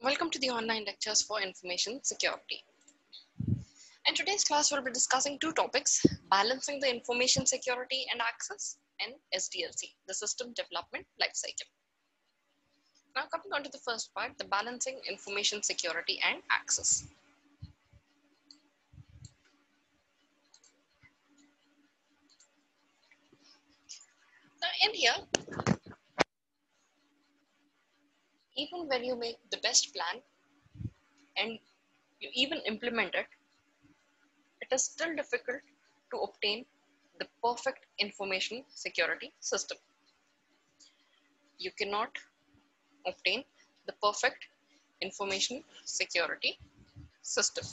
Welcome to the online lectures for information security. In today's class, we'll be discussing two topics: balancing the information security and access, and SDLC, the system development lifecycle. Now, coming on to the first part, the balancing information security and access. Now, in here, even when you make the best plan and you even implement it, it is still difficult to obtain the perfect information security system. You cannot obtain the perfect information security system.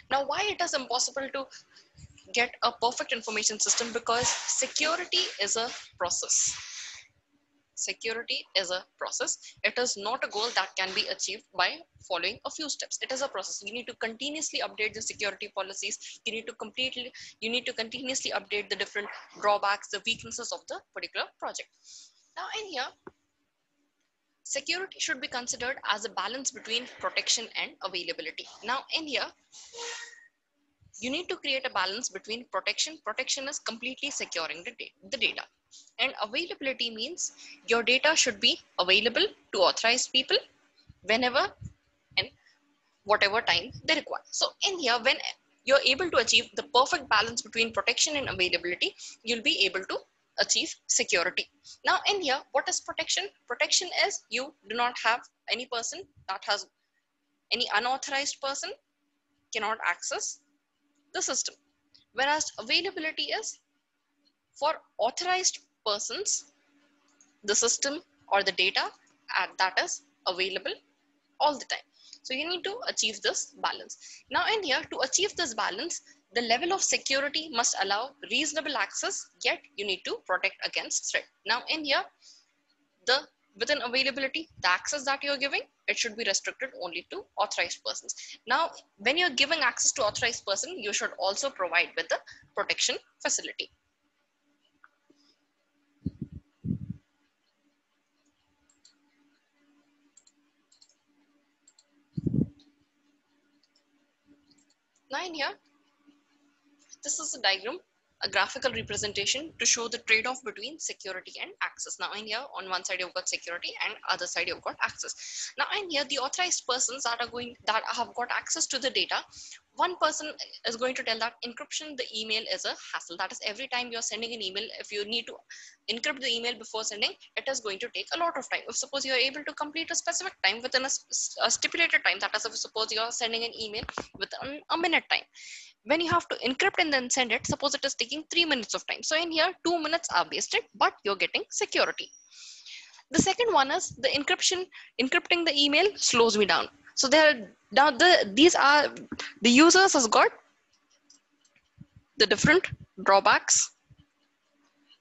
Now, why it is impossible to get a perfect information system? Because security is a process. Security is a process. It is not a goal that can be achieved by following a few steps. It is a process. You need to continuously update the security policies. You need to continuously update the different drawbacks, the weaknesses of the particular project. Now, in here, security should be considered as a balance between protection and availability. Now, in here, you need to create a balance between protection. Protection is completely securing the data. And availability means your data should be available to authorized people whenever and whatever time they require. So in here, when you're able to achieve the perfect balance between protection and availability, you'll be able to achieve security. Now in here, what is protection? Protection is you do not have any person that has any unauthorized person cannot access the system. Whereas availability is for authorized persons, the system or the data that is available all the time. So you need to achieve this balance. Now in here, to achieve this balance, the level of security must allow reasonable access, yet you need to protect against threat. Now in here, within availability, the access that you're giving, it should be restricted only to authorized persons. Now, when you're giving access to authorized person, you should also provide with the protection facility. Now in here, this is a diagram, a graphical representation to show the trade-off between security and access. Now in here, on one side you've got security and other side you've got access. Now in here, the authorized persons that have got access to the data, one person is going to tell that encryption the email is a hassle. That is, every time you're sending an email, if you need to encrypt the email before sending, it is going to take a lot of time. If suppose you're able to complete a specific time within a stipulated time, that is, if suppose you're sending an email within a minute time, when you have to encrypt and then send it, suppose it is taking 3 minutes of time. So in here, 2 minutes are wasted, but you're getting security. The second one is the encrypting the email slows me down. So these are the users has got the different drawbacks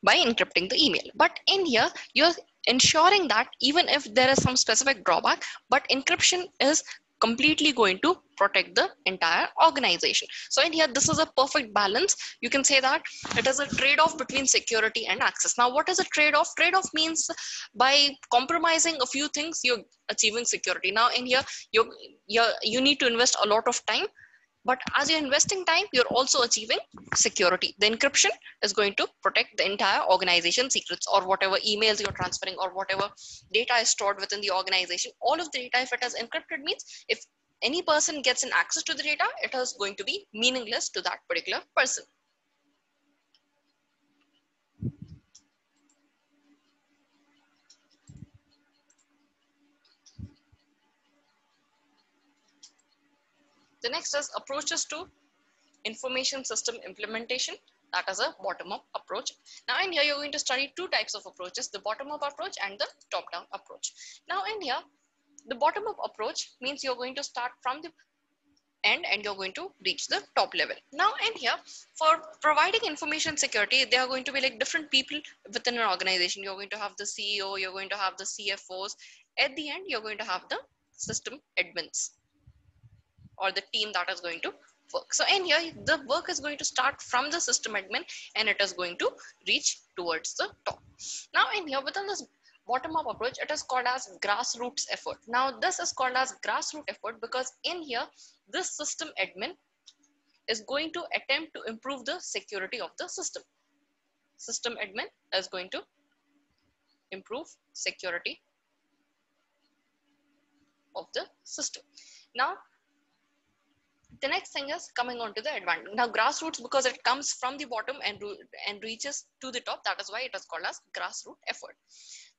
by encrypting the email. But in here, you're ensuring that even if there is some specific drawback, but encryption is completely going to protect the entire organization. So in here, this is a perfect balance. You can say that it is a trade-off between security and access. Now, what is a trade-off? Trade-off means by compromising a few things, you're achieving security. Now in here, you need to invest a lot of time, but as you're investing time, you're also achieving security. The encryption is going to protect the entire organization secrets, or whatever emails you're transferring, or whatever data is stored within the organization. All of the data, if it is encrypted, means if any person gets an access to the data, it is going to be meaningless to that particular person. The next is approaches to information system implementation. That is a bottom-up approach. Now in here, you're going to study two types of approaches, the bottom-up approach and the top-down approach. Now in here, the bottom-up approach means you're going to start from the end and you're going to reach the top level. Now in here, for providing information security, there are going to be like different people within an organization. You're going to have the CEO, you're going to have the CFOs. At the end, you're going to have the system admins, or the team that is going to work. So in here, the work is going to start from the system admin and it is going to reach towards the top. Now in here, within this bottom-up approach, it is called as grassroots effort. Now this is called as grassroots effort because in here, this system admin is going to attempt to improve the security of the system. System admin is going to improve security of the system. Now, the next thing is coming on to the advantage. Now, grassroots because it comes from the bottom and reaches to the top. That is why it is called as grassroots effort.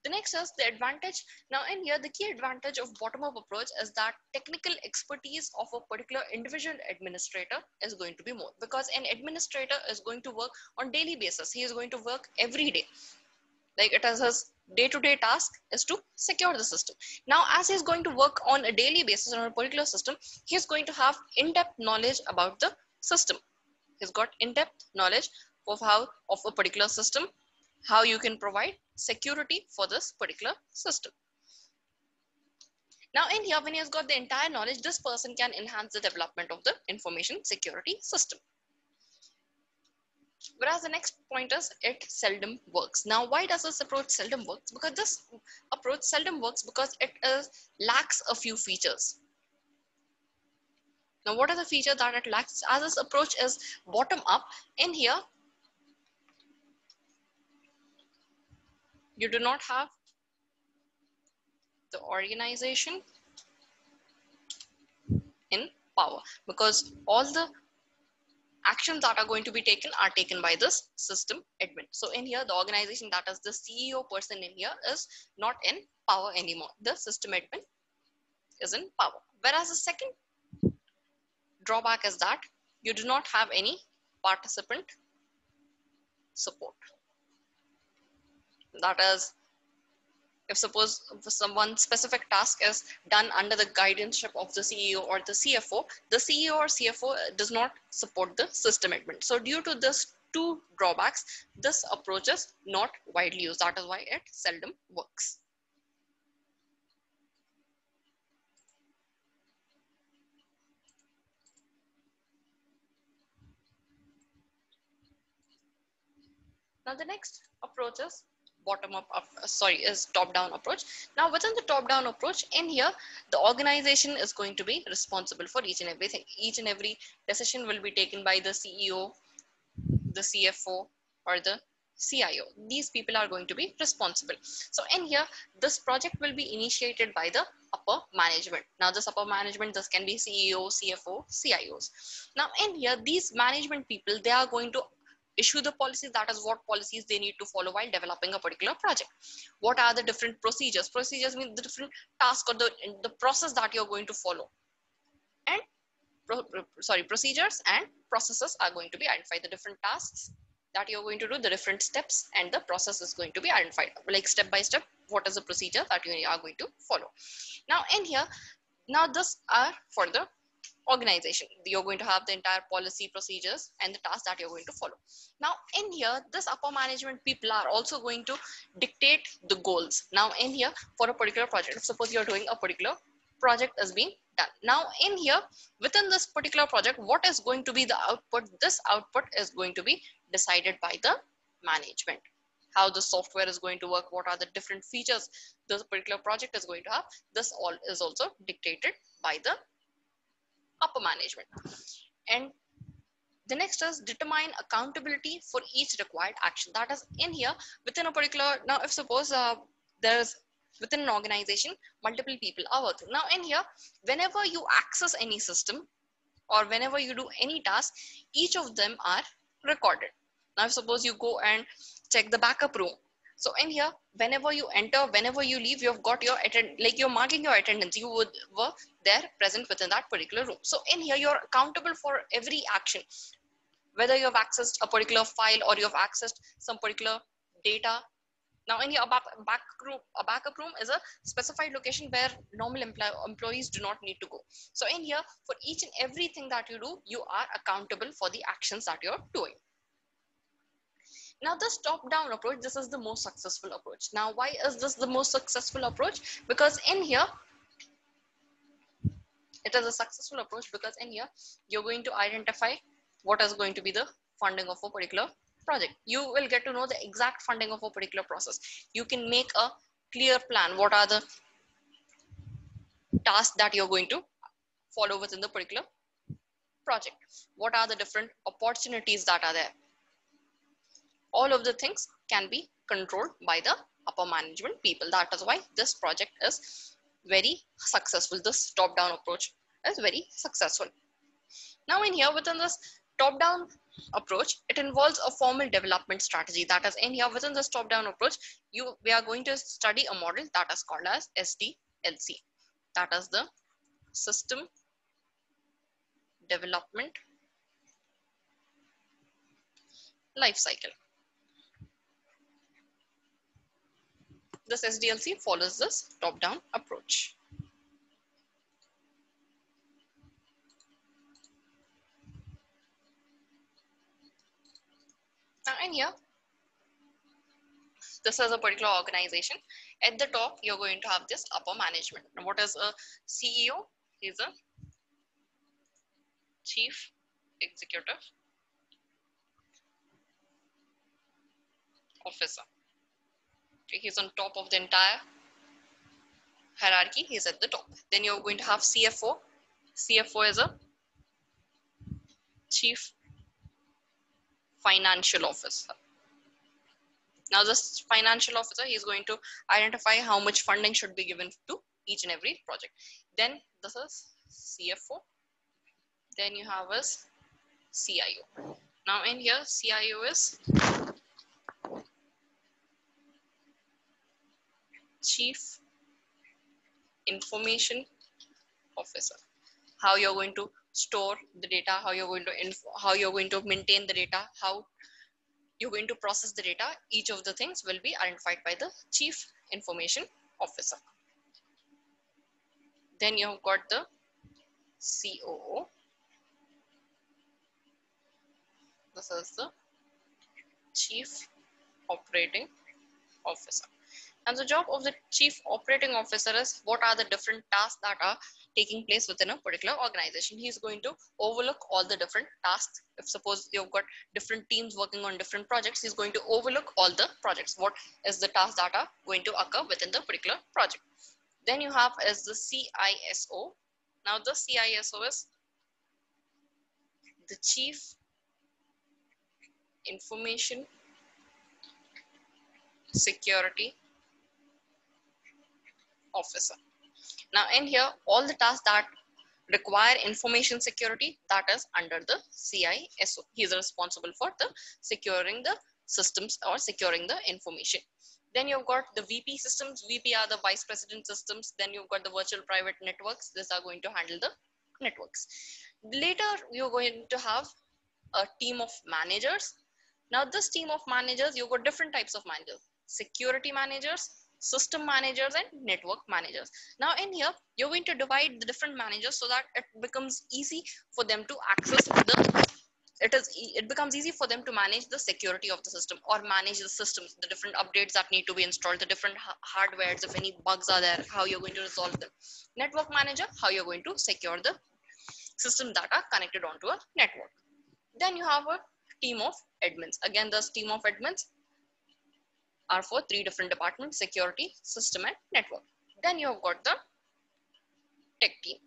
The next is the advantage. Now, in here, the key advantage of bottom-up approach is that technical expertise of a particular individual administrator is going to be more, because an administrator is going to work on daily basis. He is going to work every day. Like it is his day-to-day task is to secure the system. Now, as he's going to work on a daily basis on a particular system, he's going to have in-depth knowledge about the system. He's got in-depth knowledge of a particular system, how you can provide security for this particular system. Now, in here, when he has got the entire knowledge, this person can enhance the development of the information security system. Whereas the next point is it seldom works. Now, why does this approach seldom works? Because this approach seldom works because it lacks a few features. Now, what are the features that it lacks? As this approach is bottom up, in here, you do not have the organization in power, because all the actions that are going to be taken are taken by this system admin. So in here, the organization, that is the CEO person in here, is not in power anymore. The system admin is in power. Whereas the second drawback is that you do not have any participant support. That is, if suppose someone specific task is done under the guidance of the CEO or the CFO, the CEO or CFO does not support the system admin. So due to this two drawbacks, this approach is not widely used. That is why it seldom works. Now the next approach is top-down approach. Now within the top-down approach, in here, the organization is going to be responsible for each and everything. Each and every decision will be taken by the CEO, the CFO, or the CIO. These people are going to be responsible. So in here, this project will be initiated by the upper management. Now this upper management, this can be CEO, CFO, CIOs. Now in here, these management people, they are going to issue the policies. That is what policies they need to follow while developing a particular project. What are the different procedures? Procedures mean the different tasks or the process that you're going to follow. And procedures and processes are going to be identified. The different tasks that you're going to do, the different steps, and the process is going to be identified. Like step by step, what is the procedure that you are going to follow. Now in here, now this are for the organization. You're going to have the entire policy, procedures, and the tasks that you're going to follow. Now in here, this upper management people are also going to dictate the goals. Now in here, for a particular project, if suppose you're doing a particular project is being done. Now in here, within this particular project, what is going to be the output? This output is going to be decided by the management. How the software is going to work, what are the different features this particular project is going to have. This all is also dictated by the upper management. And the next is determine accountability for each required action. That is in here within a particular, now if suppose there's within an organization, multiple people are working. Now in here, whenever you access any system or whenever you do any task, each of them are recorded. Now if suppose you go and check the backup room. So in here, whenever you enter, whenever you leave, you've got your like you're marking your attendance. You were there present within that particular room. So in here, you're accountable for every action, whether you have accessed a particular file or you have accessed some particular data. Now in here, a backup room is a specified location where normal employees do not need to go. So in here, for each and everything that you do, you are accountable for the actions that you're doing. Now this top-down approach, this is the most successful approach. Now why is this the most successful approach? Because in here, it is a successful approach because in here, you're going to identify what is going to be the funding of a particular project. You will get to know the exact funding of a particular process. You can make a clear plan. What are the tasks that you're going to follow within the particular project? What are the different opportunities that are there? All of the things can be controlled by the upper management people. That is why this project is very successful. This top-down approach is very successful. Now in here, within this top-down approach, it involves a formal development strategy. That is, in here within this top-down approach, we are going to study a model that is called as SDLC. That is the System Development Life Cycle. This SDLC follows this top-down approach. Now in here, this is a particular organization. At the top, you're going to have this upper management. Now, what is a CEO? He's a Chief Executive Officer. Okay, he's on top of the entire hierarchy. He's at the top. Then you're going to have CFO. CFO is a Chief Financial Officer. Now this financial officer, he's going to identify how much funding should be given to each and every project. Then this is CFO. Then you have his CIO. Now in here, CIO is Chief Information Officer. How you're going to store the data, how you're going to maintain the data, how you're going to process the data, each of the things will be identified by the Chief Information Officer. Then you've got the COO. This is the Chief Operating Officer. And the job of the Chief Operating Officer is what are the different tasks that are taking place within a particular organization. He's going to overlook all the different tasks. If suppose you've got different teams working on different projects, he's going to overlook all the projects. What is the task that are going to occur within the particular project. Then you have as the CISO. Now the CISO is the Chief Information Security Officer. Now in here, all the tasks that require information security, that is under the CISO. He is responsible for the securing the systems or securing the information. Then you've got the VP systems. VP are the vice president systems. Then you've got the virtual private networks. These are going to handle the networks. Later, you're going to have a team of managers. Now this team of managers, you've got different types of managers: security managers, system managers, and network managers. Now in here, you're going to divide the different managers so that it becomes easy for them to access the, it becomes easy for them to manage the security of the system or manage the systems, the different updates that need to be installed, the different hardwares, if any bugs are there, how you're going to resolve them. Network manager, how you're going to secure the systems that are connected onto a network. Then you have a team of admins. Again, this team of admins are for three different departments: security, system, and network. Then you've got the tech team.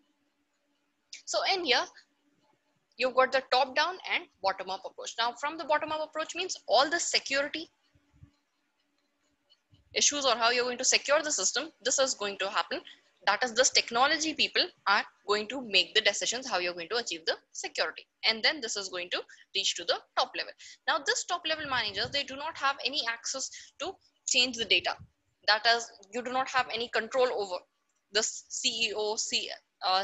So in here, you've got the top-down and bottom-up approach. Now from the bottom-up approach means all the security issues or how you're going to secure the system, this is going to happen. That is, this technology people are going to make the decisions how you're going to achieve the security. And then this is going to reach to the top level. Now this top level managers, they do not have any access to change the data. That is, you do not have any control over this CEO,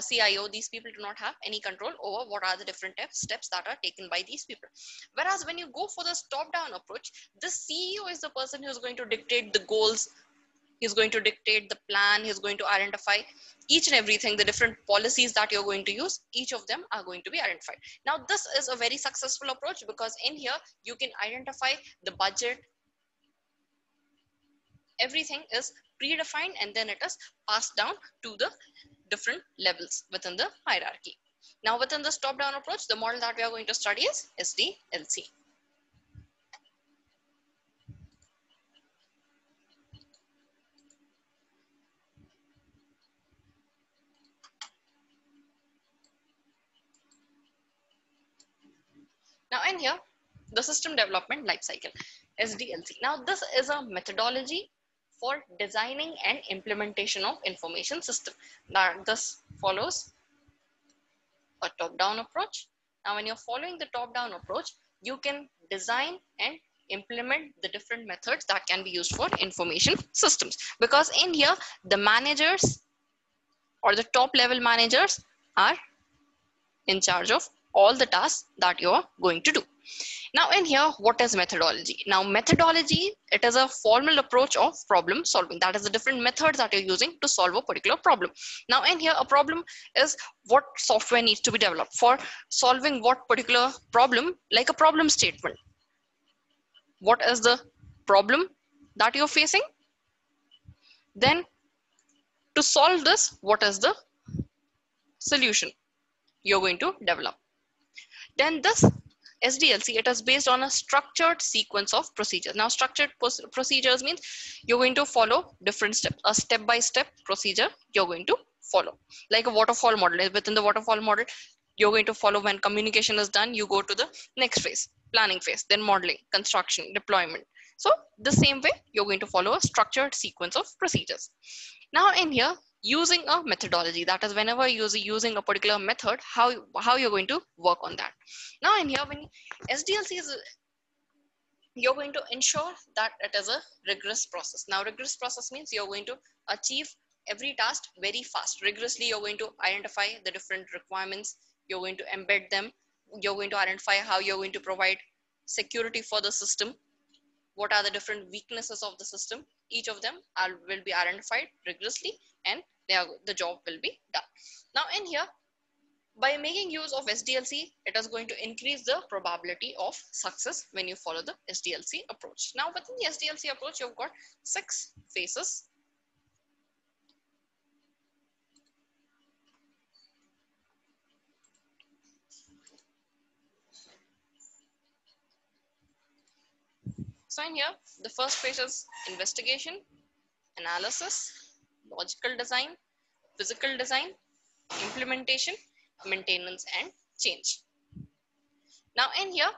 CIO. These people do not have any control over what are the different steps that are taken by these people. Whereas when you go for this top-down approach, the CEO is the person who is going to dictate the goals. He's going to dictate the plan. He's going to identify each and everything, the different policies that you're going to use. Each of them are going to be identified. Now, this is a very successful approach because in here, you can identify the budget. Everything is predefined and then it is passed down to the different levels within the hierarchy. Now, within this top-down approach, the model that we are going to study is SDLC. in here, the system development lifecycle, SDLC. Now this is a methodology for designing and implementation of information system. Now this follows a top-down approach. Now when you're following the top-down approach, you can design and implement the different methods that can be used for information systems, because in here the managers or the top level managers are in charge of all the tasks that you are going to do. Now in here, what is methodology? Now methodology, it is a formal approach of problem solving. That is the different methods that you're using to solve a particular problem. Now in here, a problem is what software needs to be developed for solving what particular problem, like a problem statement. What is the problem that you're facing? Then to solve this, what is the solution you're going to develop? Then this SDLC, it is based on a structured sequence of procedures. Now, structured procedures means you're going to follow different steps, a step-by-step procedure you're going to follow. Like a waterfall model. Within the waterfall model, you're going to follow when communication is done, you go to the next phase, planning phase, then modeling, construction, deployment. So the same way, you're going to follow a structured sequence of procedures. Now in here, using a methodology, that is whenever you're using a particular method, how you're going to work on that. Now in here, when SDLC is, you're going to ensure that it is a rigorous process. Now rigorous process means you're going to achieve every task very fast. Rigorously, you're going to identify the different requirements, you're going to embed them, you're going to identify how you're going to provide security for the system, what are the different weaknesses of the system. Each of them will be identified rigorously, and the job will be done. Now in here, by making use of SDLC, it is going to increase the probability of success when you follow the SDLC approach. Now within the SDLC approach, you've got 6 phases. So in here, the first phase is investigation, analysis, logical design, physical design, implementation, maintenance, and change. Now in here,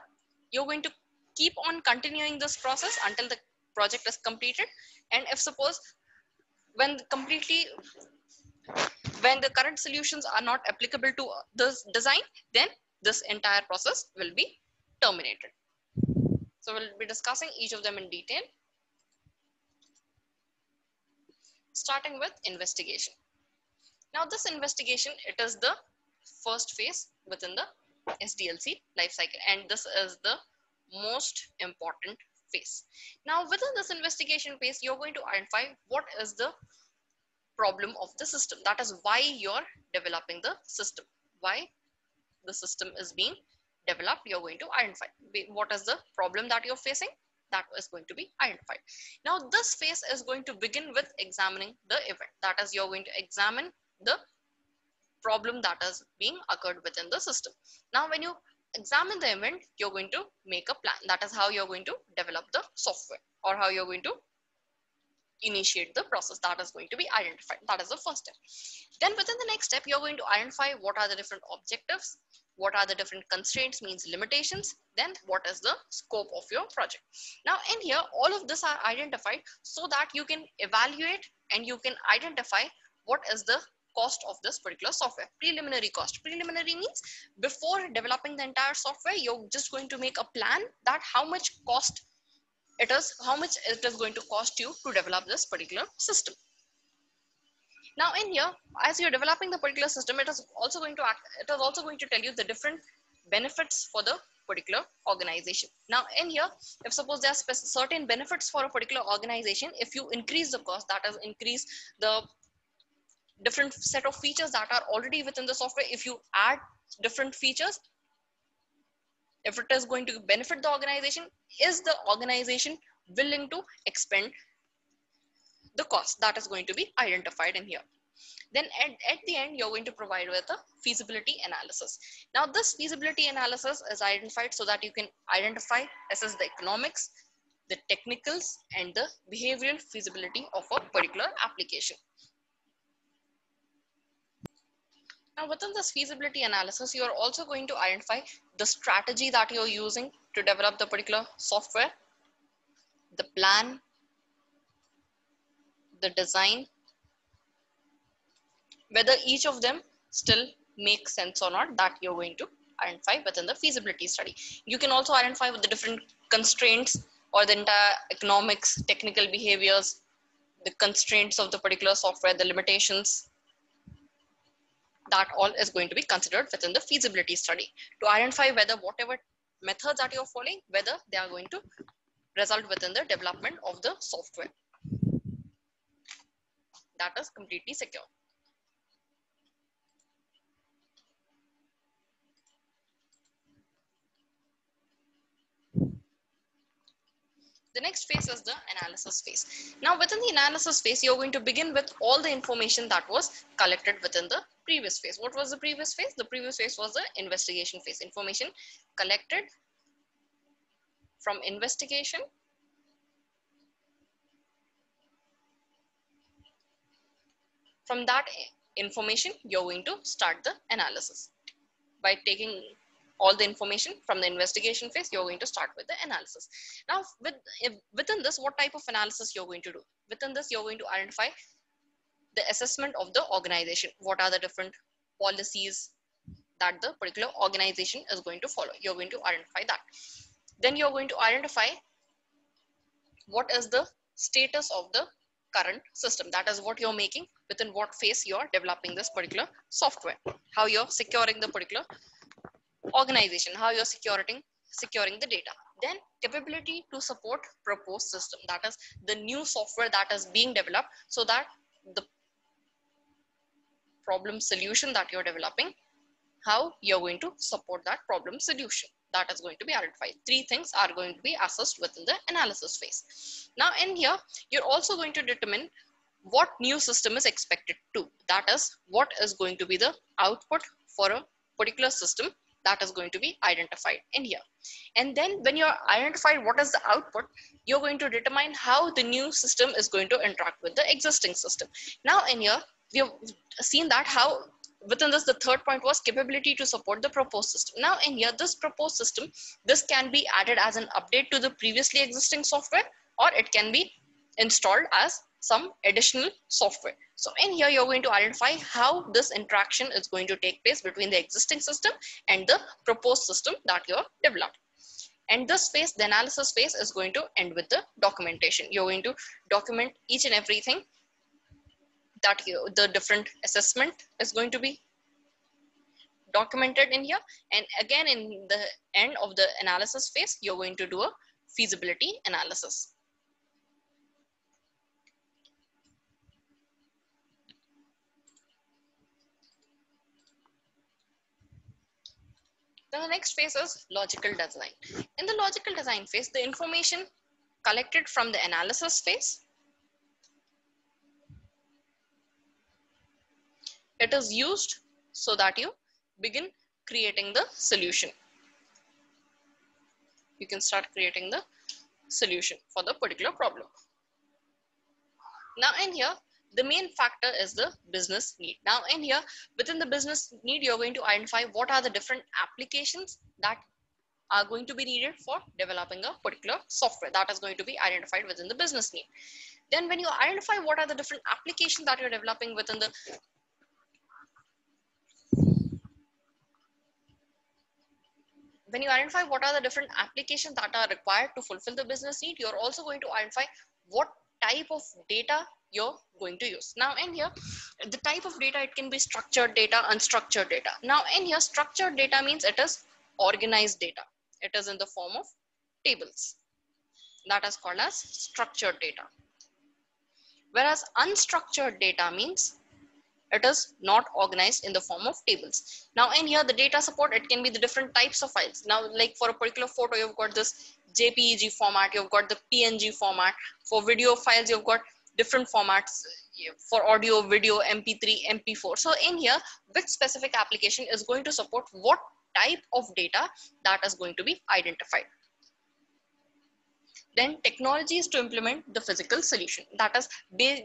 you're going to keep on continuing this process until the project is completed. And if suppose when the current solutions are not applicable to this design, then this entire process will be terminated. So we'll be discussing each of them in detail. Starting with investigation. Now this investigation, it is the first phase within the SDLC lifecycle, and this is the most important phase. Now within this investigation phase, you're going to identify what is the problem of the system. That is why you're developing the system. Why the system is being developed, you're going to identify what is the problem that you're facing. That is going to be identified. Now this phase is going to begin with examining the event. That is, you're going to examine the problem that is being occurred within the system. Now when you examine the event, you're going to make a plan. That is how you're going to develop the software, or how you're going to initiate the process. That is going to be identified. That is the first step. Then within the next step, you're going to identify what are the different objectives, what are the different constraints, means limitations, then what is the scope of your project. Now in here, all of this are identified so that you can evaluate and you can identify what is the cost of this particular software. Preliminary cost. Preliminary means before developing the entire software, you're just going to make a plan that how much it is going to cost you to develop this particular system. Now in here, as you're developing the particular system, it is also going to tell you the different benefits for the particular organization. Now in here, if suppose there are certain benefits for a particular organization, if you increase the cost, that is increase the different set of features that are already within the software, if you add different features, if it is going to benefit the organization, is the organization willing to expend the cost? That is going to be identified in here. Then at the end, you're going to provide with a feasibility analysis. Now this feasibility analysis is identified so that you can assess the economics, the technicals, and the behavioral feasibility of a particular application. Now within this feasibility analysis, you are also going to identify the strategy that you're using to develop the particular software, the plan, the design, whether each of them still makes sense or not, that you're going to identify within the feasibility study. You can also identify with the different constraints or the entire economics, technical behaviors, the constraints of the particular software, the limitations. That all is going to be considered within the feasibility study to identify whether whatever methods that you're following, whether they are going to result within the development of the software that is completely secure. The next phase is the analysis phase. Now within the analysis phase, you're going to begin with all the information that was collected within the previous phase. What was the previous phase? The previous phase was the investigation phase. Information collected from investigation from that information, you're going to start the analysis. By taking all the information from the investigation phase, you're going to start with the analysis. Now, within this, what type of analysis you're going to do? Within this, you're going to identify the assessment of the organization. What are the different policies that the particular organization is going to follow? You're going to identify that. Then you're going to identify what is the status of the current system. That is what you're making, within what phase you're developing this particular software, how you're securing the particular organization, how you're securing the data. Then capability to support proposed system. That is the new software that is being developed, so that the problem solution that you're developing, how you're going to support that problem solution. That is going to be identified. 3 things are going to be assessed within the analysis phase. Now in here, you're also going to determine what new system is expected to. That is what is going to be the output for a particular system that is going to be identified in here. And then when you're identified what is the output, you're going to determine how the new system is going to interact with the existing system. Now in here, we have seen that how within this, the third point was capability to support the proposed system. Now in here, this proposed system, this can be added as an update to the previously existing software, or it can be installed as some additional software. So in here, you're going to identify how this interaction is going to take place between the existing system and the proposed system that you're developed. And this phase, the analysis phase, is going to end with the documentation. You're going to document each and everything that the different assessment is going to be documented in here. And again, in the end of the analysis phase, you're going to do a feasibility analysis. Then the next phase is logical design. In the logical design phase, the information collected from the analysis phase, it is used so that you begin creating the solution. You can start creating the solution for the particular problem. Now in here, the main factor is the business need. Now in here, within the business need, you're going to identify what are the different applications that are going to be needed for developing a particular software. That is going to be identified within the business need. Then when you identify what are the different applications that you're developing within the when you identify what are the different applications that are required to fulfill the business need, you're also going to identify what type of data you're going to use. Now in here, the type of data, it can be structured data, unstructured data. Now in here, structured data means it is organized data. It is in the form of tables. That is called as structured data. Whereas unstructured data means it is not organized in the form of tables. Now in here, the data support, it can be the different types of files. Now like for a particular photo, you've got this JPEG format, you've got the PNG format. For video files, you've got different formats. For audio, video, MP3, MP4. So in here, which specific application is going to support what type of data, that is going to be identified. Then technologies to implement the physical solution. That is,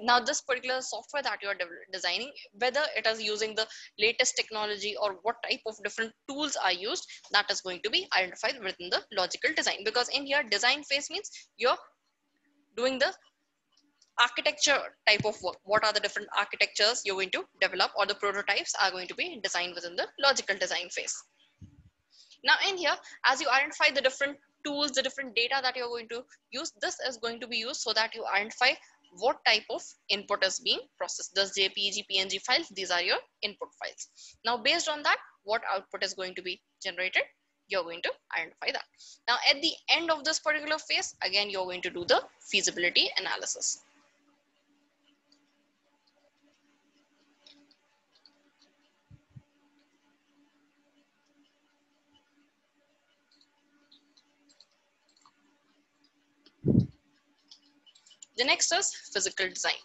now this particular software that you are designing, whether it is using the latest technology or what type of different tools are used, that is going to be identified within the logical design. Because in here, design phase means you're doing the architecture type of work. What are the different architectures you're going to develop, or the prototypes are going to be designed within the logical design phase. Now in here, as you identify the different tools, the different data that you're going to use, this is going to be used so that you identify what type of input is being processed. This JPEG, PNG files, these are your input files. Now based on that, what output is going to be generated, you're going to identify that. Now at the end of this particular phase, again, you're going to do the feasibility analysis. The next is physical design.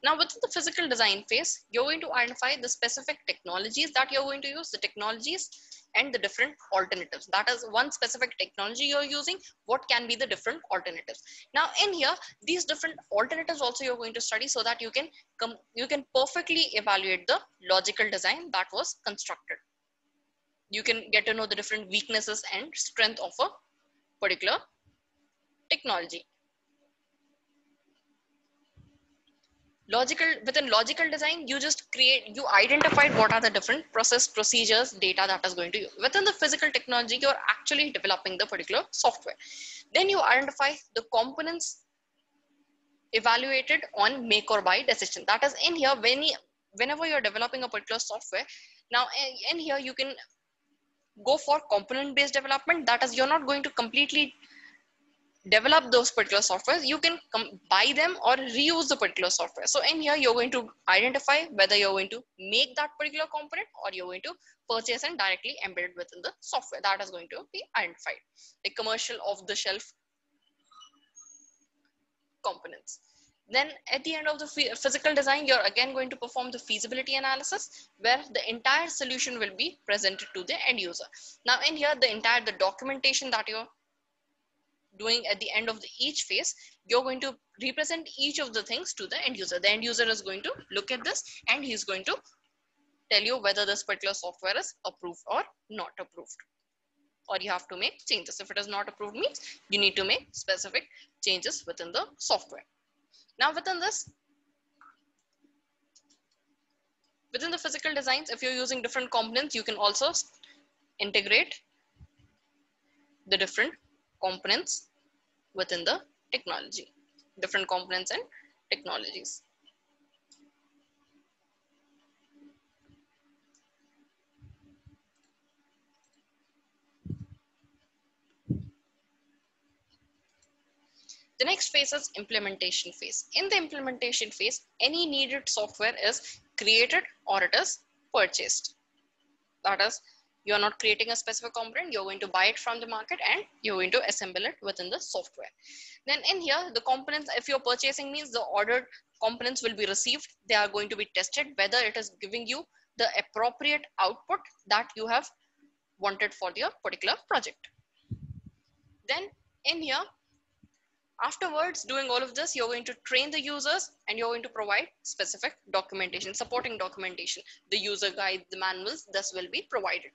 Now within the physical design phase, you're going to identify the specific technologies that you're going to use, the technologies and the different alternatives. That is, one specific technology you're using, what can be the different alternatives. Now in here, these different alternatives also you're going to study so that you can perfectly evaluate the logical design that was constructed. You can get to know the different weaknesses and strength of a particular technology. Within logical design, you identified what are the different process, procedures, data that is going to use. Within the physical technology, you're actually developing the particular software. Then you identify the components evaluated on make or buy decision. That is, in here, whenever you're developing a particular software, now in here you can go for component based development. That is, you're not going to completely develop those particular softwares, you can buy them or reuse the particular software. So in here, you're going to identify whether you're going to make that particular component or you're going to purchase and directly embed it within the software. That is going to be identified. The commercial off the shelf components. Then at the end of the physical design, you're again going to perform the feasibility analysis where the entire solution will be presented to the end user. Now in here, the documentation that you're doing at the end of each phase, you're going to represent each of the things to the end user. The end user is going to look at this and he's going to tell you whether this particular software is approved or not approved, or you have to make changes. If it is not approved, means you need to make specific changes within the software. Now within the physical designs, if you're using different components, you can also integrate the different components within the technology, different components and technologies. The next phase is implementation phase. In the implementation phase, any needed software is created or it is purchased. That is, you're not creating a specific component, you're going to buy it from the market and you're going to assemble it within the software. Then in here, the components, if you're purchasing, means the ordered components will be received. They are going to be tested whether it is giving you the appropriate output that you have wanted for your particular project. Then in here, afterwards, doing all of this, you're going to train the users and you're going to provide specific documentation, supporting documentation, the user guide, the manuals, this will be provided.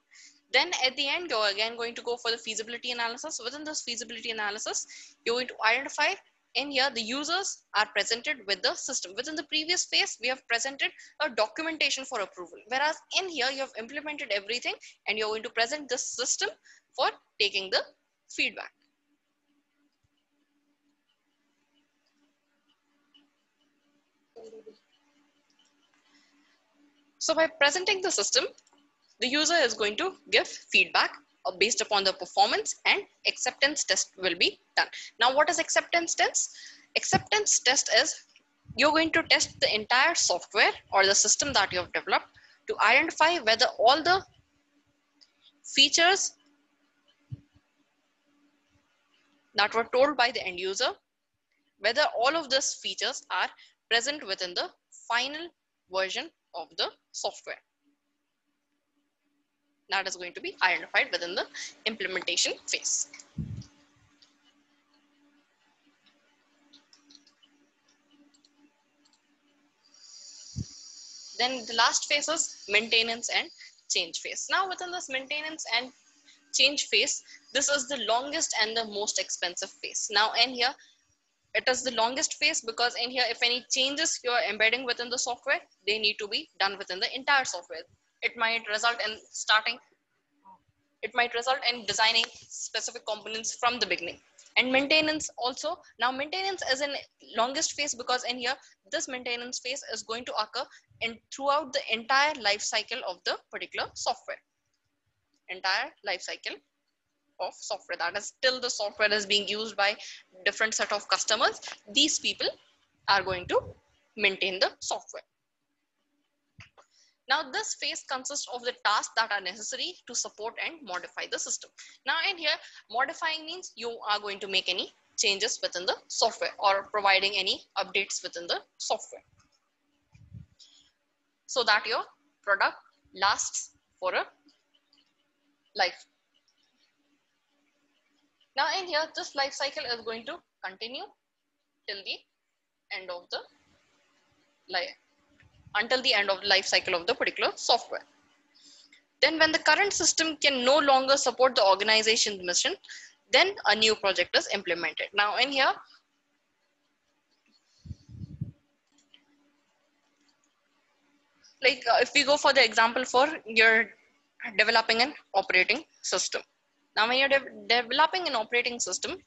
Then at the end, you're again going to go for the feasibility analysis. Within this feasibility analysis, you're going to identify in here, the users are presented with the system. Within the previous phase, we have presented a documentation for approval. Whereas in here, you have implemented everything and you're going to present this system for taking the feedback. So by presenting the system, the user is going to give feedback based upon the performance, and acceptance test will be done. Now, what is acceptance test? Acceptance test is you're going to test the entire software or the system that you have developed to identify whether all the features that were told by the end user, whether all of these features are present within the final version of the software. That is going to be identified within the implementation phase. Then the last phase is maintenance and change phase. Now within this maintenance and change phase, this is the longest and the most expensive phase. Now in here, it is the longest phase because in here, if any changes you are embedding within the software, they need to be done within the entire software. It might result in designing specific components from the beginning. And maintenance also. Now maintenance is in longest phase because in here, this maintenance phase is going to occur throughout the entire life cycle of the particular software. Entire life cycle of software, that is till the software is being used by different set of customers. These people are going to maintain the software. Now this phase consists of the tasks that are necessary to support and modify the system. Now in here, modifying means you are going to make any changes within the software or providing any updates within the software so that your product lasts for a life. Now in here, this life cycle is going to continue till the end of the life cycle of the particular software. Then when the current system can no longer support the organization's mission, then a new project is implemented. Now in here, like if we go for the example for you're developing an operating system. Now when you're developing an operating system,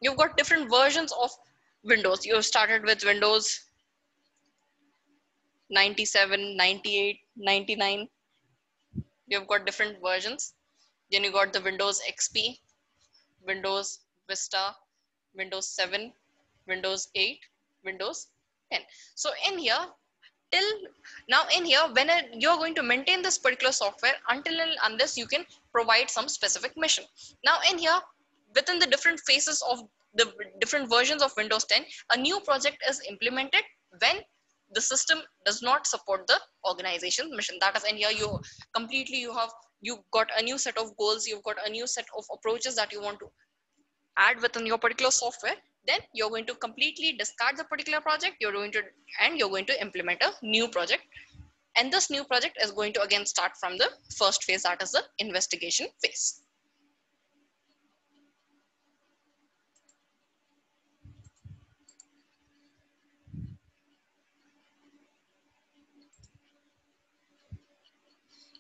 you've got different versions of Windows. You started with Windows 97, 98, 99. You've got different versions. Then you got the Windows XP, Windows Vista, Windows 7, Windows 8, Windows 10. So in here, when you're going to maintain this particular software until and unless you can provide some specific mission. Now in here, within the different phases of the different versions of Windows 10, a new project is implemented when the system does not support the organization's mission. That is in here, you've got a new set of goals, you've got a new set of approaches that you want to add within your particular software. Then you're going to completely discard the particular project. You're going to implement a new project. And this new project is going to again start from the first phase, that is the investigation phase.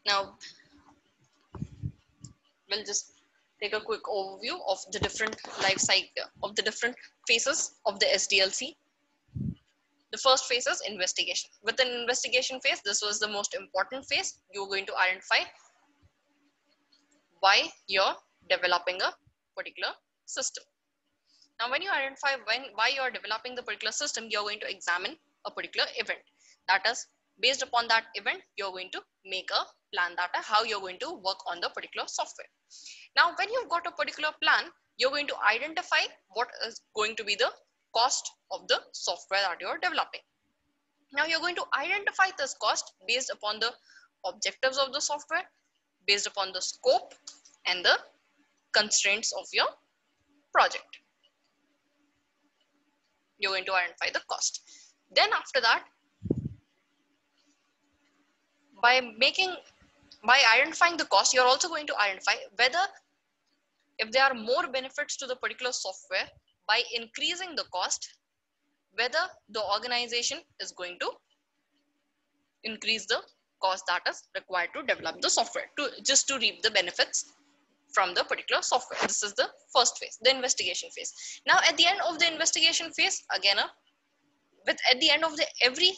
Now, we'll just take a quick overview of the different life cycle of the different phases of the SDLC. The first phase is investigation. Within investigation phase, this was the most important phase. You're going to identify why you're developing a particular system. Now, when you identify why you're developing the particular system, you're going to examine a particular event. That is, based upon that event, you're going to make a plan that how you're going to work on the particular software. Now, when you've got a particular plan, you're going to identify what is going to be the cost of the software that you're developing. Now, you're going to identify this cost based upon the objectives of the software, based upon the scope and the constraints of your project. You're going to identify the cost. Then after that, by identifying the cost, you're also going to identify whether if there are more benefits to the particular software by increasing the cost, whether the organization is going to increase the cost that is required to develop the software just to reap the benefits from the particular software. This is the first phase, the investigation phase. Now at the end of the investigation phase, again, at the end of every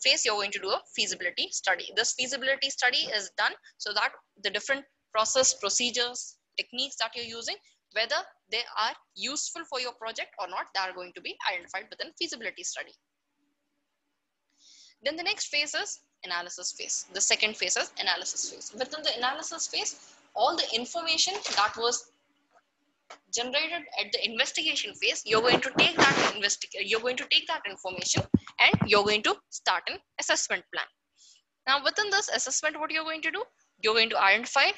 phase, you're going to do a feasibility study. This feasibility study is done so that the different process, procedures, techniques that you're using, whether they are useful for your project or not, they are going to be identified within feasibility study. Then the next phase is analysis phase. The second phase is analysis phase. Within the analysis phase, all the information that was generated at the investigation phase, you're going to take that information and you're going to start an assessment plan. Now within this assessment, what you're going to do, you're going to identify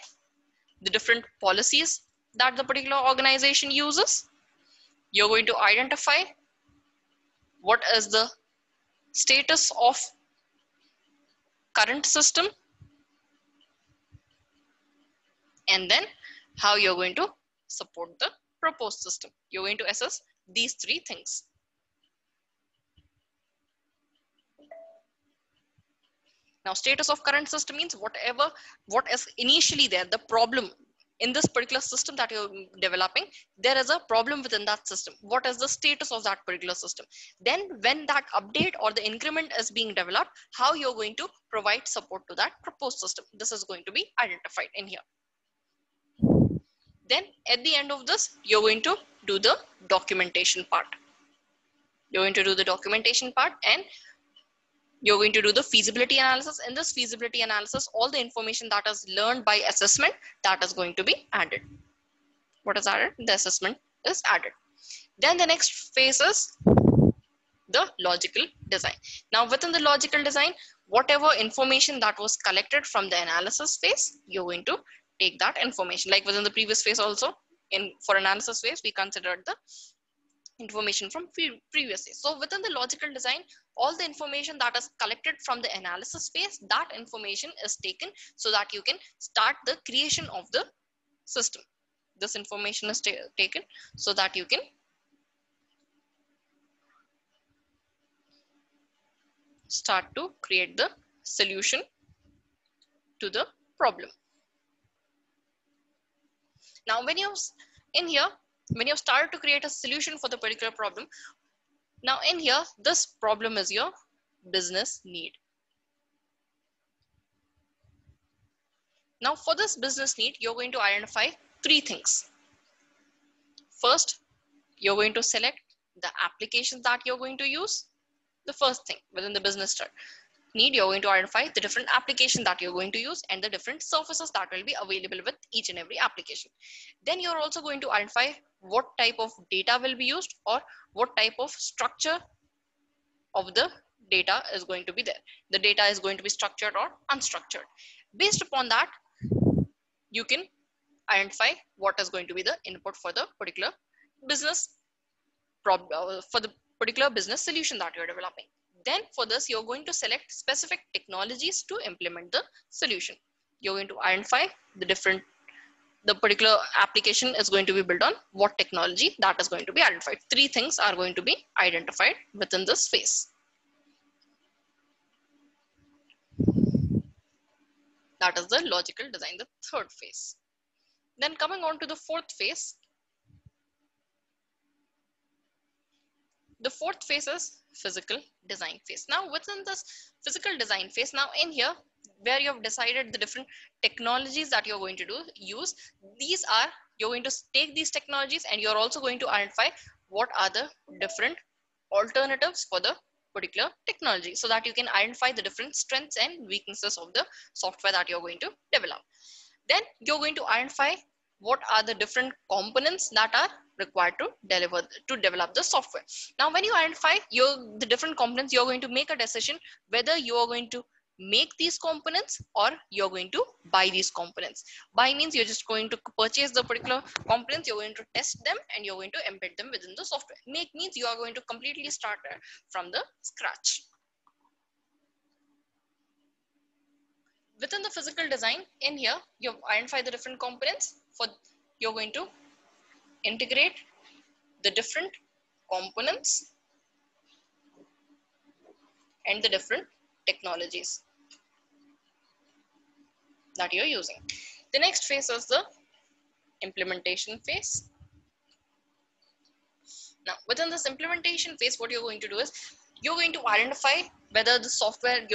the different policies that the particular organization uses. You're going to identify what is the status of current system, and then how you're going to support the proposed system. You're going to assess these three things. Now, status of current system means what is initially there, the problem in this particular system that you're developing, there is a problem within that system. What is the status of that particular system? Then when that update or the increment is being developed, how you're going to provide support to that proposed system. This is going to be identified in here. Then at the end of this, you're going to do the documentation part. You're going to do the documentation part, and you're going to do the feasibility analysis. In this feasibility analysis, all the information that is learned by assessment, that is going to be added. What is added? The assessment is added. Then the next phase is the logical design. Now within the logical design, whatever information that was collected from the analysis phase, you're going to take that information. Like within the previous phase also, for analysis phase, we considered the information from previous phase. So within the logical design, all the information that is collected from the analysis phase, that information is taken so that you can start the creation of the system. This information is taken so that you can start to create the solution to the problem. Now, when you start to create a solution for the particular problem, now in here, this problem is your business need. Now for this business need, you're going to identify three things. First, you're going to select the applications that you're going to use. The first thing within the business need, you're going to identify the different applications that you're going to use and the different services that will be available with each and every application. Then you're also going to identify what type of data will be used or what type of structure of the data is going to be there. The data is going to be structured or unstructured. Based upon that, you can identify what is going to be the input for the particular business problem, for the particular business solution that you're developing. Then for this, you're going to select specific technologies to implement the solution. You're going to identify the particular application is going to be built on what technology, that is going to be identified. Three things are going to be identified within this phase. That is the logical design, the third phase. Then coming on to the fourth phase. The fourth phase is physical design phase. Now within this physical design phase, now in here, where you have decided the different technologies that you're going to use, you're going to take these technologies and you're also going to identify what are the different alternatives for the particular technology, so that you can identify the different strengths and weaknesses of the software that you're going to develop. Then you're going to identify what are the different components that are required to develop the software. Now, when you identify the different components, you're going to make a decision whether you are going to make these components or you're going to buy these components. Buy means you're just going to purchase the particular components, you're going to test them and you're going to embed them within the software. Make means you are going to completely start from the scratch. Within the physical design, in here, you identify the different components. You're going to integrate the different components and the different technologies that you're using. The next phase is the implementation phase. Now, within this implementation phase, what you're going to do is you're going to identify whether the software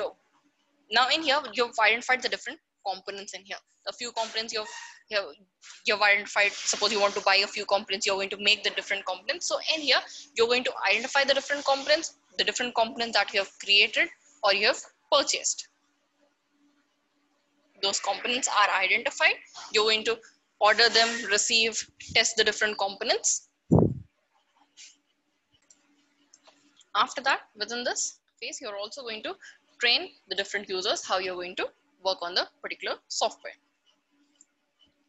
now in here, you've identified the different components in here. A few components you've identified. Suppose you want to buy a few components, you're going to make the different components. So in here, you're going to identify the different components that you have created or you have purchased. Those components are identified. You're going to order them, receive, test the different components. After that, within this phase, you're also going to train the different users how you're going to work on the particular software.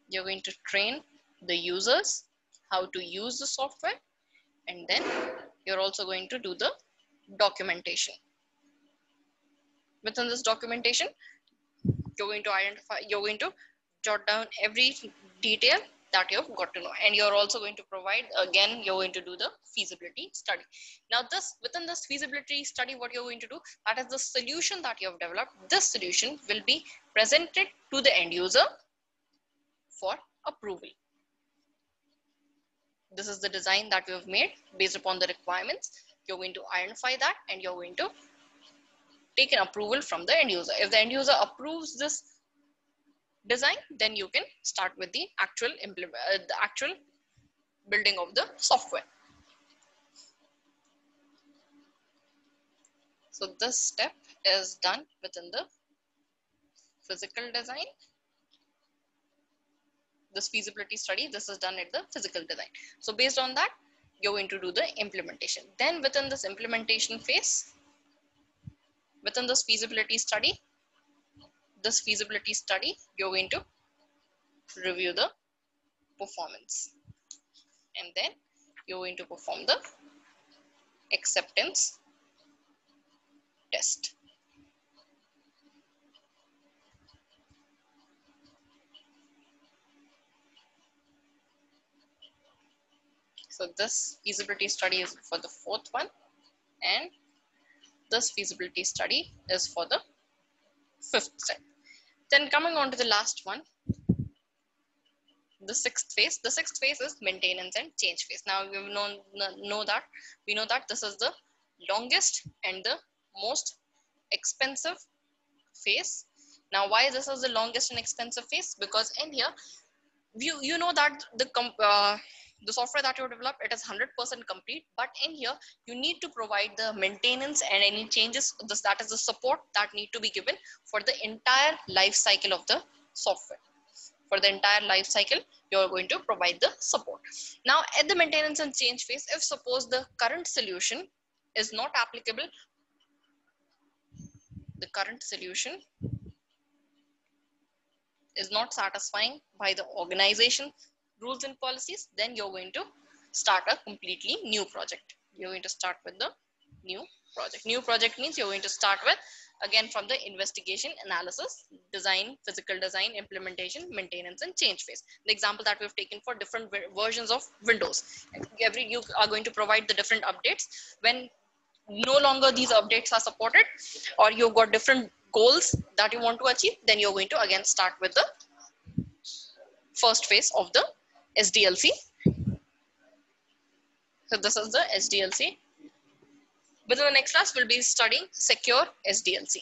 You're going to train the users how to use the software, and then you're also going to do the documentation. Within this documentation, you're going to identify, you're going to jot down every detail that you've got to know, and you're also going to provide, again, you're going to do the feasibility study. Now within this feasibility study, what you're going to do, that is the solution that you have developed. This solution will be presented to the end user for approval. This is the design that we have made based upon the requirements. You're going to identify that, and you're going to take an approval from the end user. If the end user approves this design, then you can start with the actual building of the software. So this step is done within the physical design. This feasibility study, this is done at the physical design. So based on that, you're going to do the implementation. Then within this implementation phase, within this feasibility study, you're going to review the performance, and then you're going to perform the acceptance test. So this feasibility study is for the fourth one, and this feasibility study is for the fifth step. Then coming on to the last one, the sixth phase. The sixth phase is maintenance and change phase. Now we know that this is the longest and the most expensive phase. Now why this is the longest and expensive phase? Because in here, you know that the software that you develop, it is 100% complete, but in here you need to provide the maintenance and any changes, that is the support that need to be given for the entire life cycle of the software. For the entire life cycle, you're going to provide the support. Now at the maintenance and change phase, if suppose the current solution is not applicable, the current solution is not satisfying by the organization rules and policies, then you're going to start a completely new project. You're going to start with the new project. New project means you're going to start with, again, from the investigation, analysis, design, physical design, implementation, maintenance, and change phase. The example that we've taken for different versions of Windows. You are going to provide the different updates. When no longer these updates are supported, or you've got different goals that you want to achieve, then you're going to again start with the first phase of the SDLC. So this is the SDLC. Within the next class, we'll be studying secure SDLC.